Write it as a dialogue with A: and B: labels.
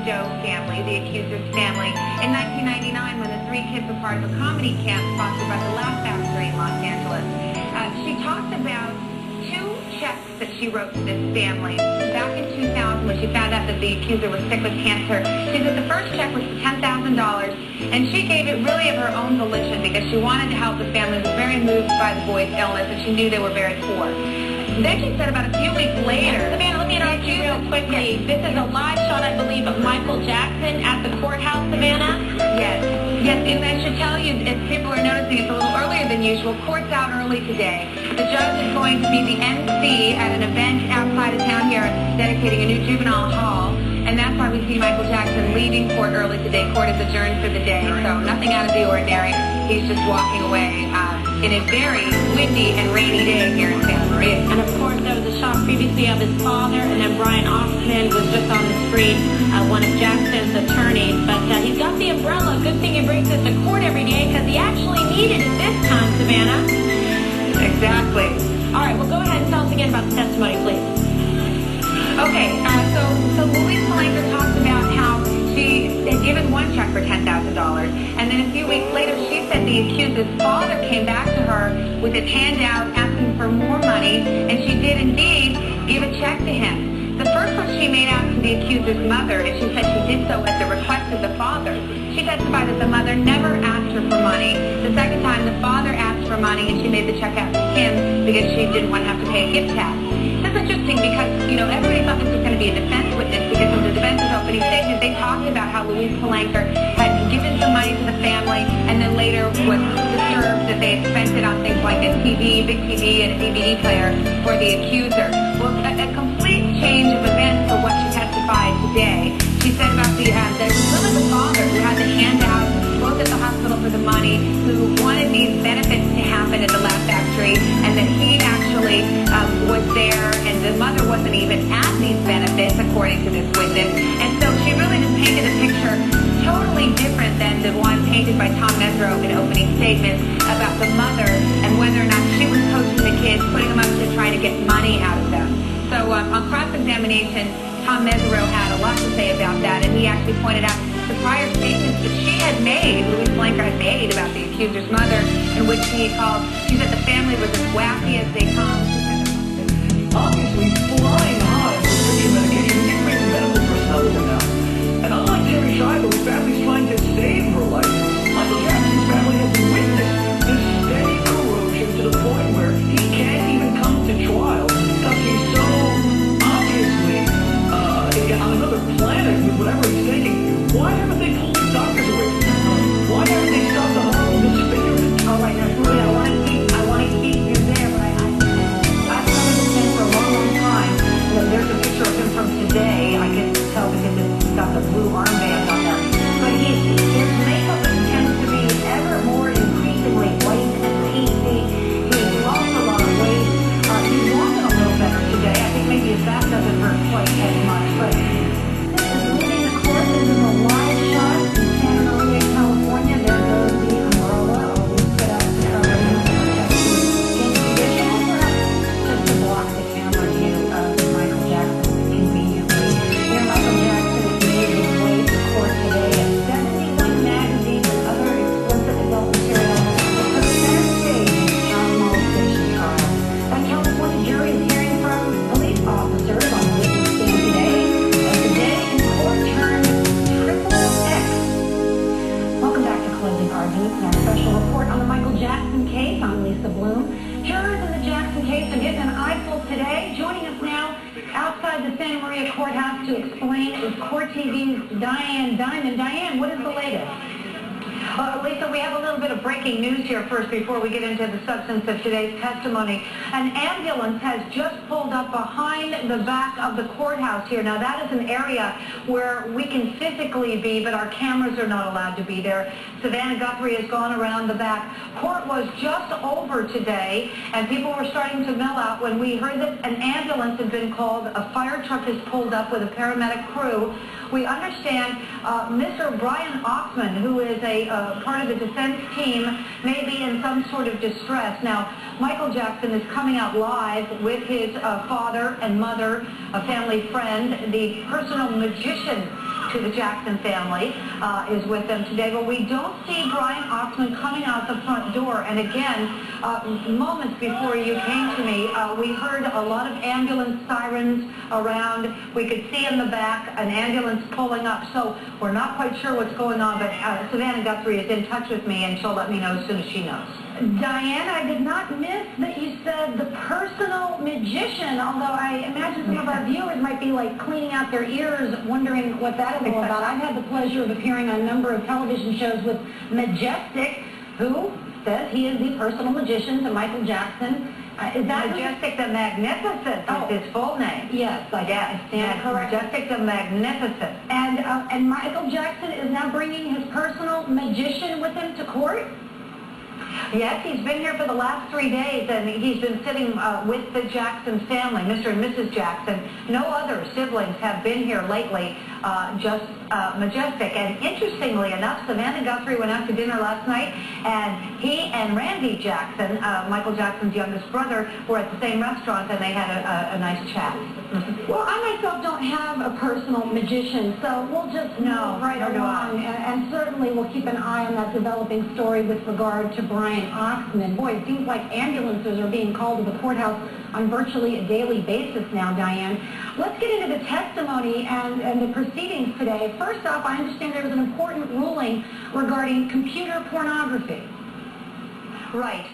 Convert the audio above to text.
A: Joe family, the accuser's family, in 1999 when the three kids were part of a comedy camp sponsored by the Laugh Factory in Los Angeles. She talked about two checks that she wrote to this family back in 2000 when she found out that the accuser was sick with cancer. She said the first check was for $10,000, and she gave it really of her own volition because she wanted to help the family. Was very moved by the boy's illness, and she knew they were very poor. Then she said about a few weeks later...
B: Savannah, let me interrupt you real quickly. This is a live shot, I believe, of Michael Jackson at the courthouse, Savannah?
A: Yes. Yes, and I should tell you, if people are noticing, it's a little earlier than usual. Court's out early today. The judge is going to be the MC at an event outside of town here dedicating a new juvenile hall. And that's why we see Michael Jackson leaving court early today. Court is adjourned for the day, so nothing out of the ordinary. He's just walking away in a very windy and rainy day here in Santa Maria.
B: And of course, there was a shot previously of his father, and then Brian Oxman was just on the screen, one of Jackson's attorneys. But he's got the umbrella. Good thing he brings it to court every day because he actually needed it this time, Savannah.
A: Exactly.
B: All right, well, go ahead and tell us again about the testimony, please.
A: Okay, so Louise Palanker talked about how she had given one check for $10,000, and then a few weeks later she said the accuser's father came back to her with his hand out asking for more money, and she did indeed give a check to him. The first one she made out to the accuser's mother, and she said she did so at the request of the father. She testified that the mother never asked her for money. The second time the father asked for money, and she made the check out to him because she didn't want to have to pay a gift tax. That's interesting because, everybody thought this was going to be a defense witness because in the defense's opening statement, they talked about how Louise Palanker had given some money to the family and then later was disturbed that they had spent it on things like a TV, big TV, and a DVD player for the accuser. Well, a complete change of events for what she testified today. She said about that it was really the father who had the handout, both at the hospital for the money, who wanted these benefits to happen at the Laugh Factory, and that he actually was there, and the mother wasn't even at these benefits, according to this witness. And so she really just painted a picture totally different than the one painted by Tom Mesereau in opening statements about the mother and whether or not she was coaching the kids, putting them up to trying to get money out of them. So on cross-examination, Tom Mesereau had a lot to say about that, and he actually pointed out the prior statements that she had made, Louise Palanker had made about the accuser's mother, in which she said the family was as wacky as they come.
C: Obviously flying high with prescription medication, even medical personnel isn't now. And unlike Terri Schiavo, whose family's trying to save her life, Michael Jackson's family has witnessed this steady corrosion to the point where he can't even come to trial because he's so obviously on another planet with whatever he's taking. Why haven't they pulled these doctors away from him? Why haven't they stopped the horrible disfigurement?
D: All right, now, Julie, I want to keep you there, but I've covered this man for a long, long time. There's a picture of him from today. I can tell because it's got the blue armband on there. But his makeup tends to be ever more increasingly white and pasty. He's lost a lot of weight. He's walking a little better today. I think maybe his back doesn't hurt quite as much. But this is leaving the court. This is a live shot in Santa Maria, California. There goes the umbrella. I'll leave it up to cover him and protect his condition. Just to block the camera view of Michael Jackson conveniently. Here Michael Jackson has made his way to court today at 71 magazines and other explicit adult material. For the center stage in John Mull's fiction trial. A California jury is hearing from police officers on the witness stand today. And today in court turned XXX. Welcome back to Closing Arguments and our special report on the Michael Jackson case. I'm Lisa Bloom. Jurors in the Jackson case are getting an eyeful today. Joining us now outside the Santa Maria courthouse to explain is Court TV's Diane Diamond. Diane, what is the latest? Lisa, we have a little bit of breaking news here first before we get into the substance of today's testimony. An ambulance has just pulled up behind the back of the courthouse here. Now, that is an area where we can physically be, but our cameras are not allowed to be there. Savannah Guthrie has gone around the back. Court was just over today, and people were starting to mill out when we heard that an ambulance had been called. A fire truck has pulled up with a paramedic crew. We understand Mr. Brian Oxman, who is a part of the defense team, may be in some sort of distress. Now, Michael Jackson is coming out live with his father and mother, a family friend, the personal magician to the Jackson family is with them today, but we don't see Brian Oxman coming out the front door. And again, moments before you came to me, we heard a lot of ambulance sirens around. We could see in the back an ambulance pulling up, so we're not quite sure what's going on, but Savannah Guthrie is in touch with me, and she'll let me know as soon as she knows.
E: Diane, I did not miss that you said the personal magician, although I imagine some of our viewers might be like cleaning out their ears wondering what that is all about. I've had the pleasure of appearing on a number of television shows with Majestic, who says he is the personal magician to Michael Jackson. Is that
D: Majestic the Magnificent is his full name.
E: Yes, I stand corrected.
D: Majestic the Magnificent.
E: And Michael Jackson is now bringing his personal magician with him to court?
D: Yes, he's been here for the last 3 days, and he's been sitting with the Jackson family, Mr. and Mrs. Jackson. No other siblings have been here lately, just Majestic. And interestingly enough, Savannah Guthrie went out to dinner last night, and he and Randy Jackson, Michael Jackson's youngest brother, were at the same restaurant, and they had a nice chat.
E: Well, I myself don't have a personal magician, so we'll just move right along, and certainly we'll keep an eye on that developing story with regard to Brian Oxman. Boy, it seems like ambulances are being called to the courthouse on virtually a daily basis now, Diane. Let's get into the testimony and the proceedings today. First off, I understand there was an important ruling regarding computer pornography.
D: Right.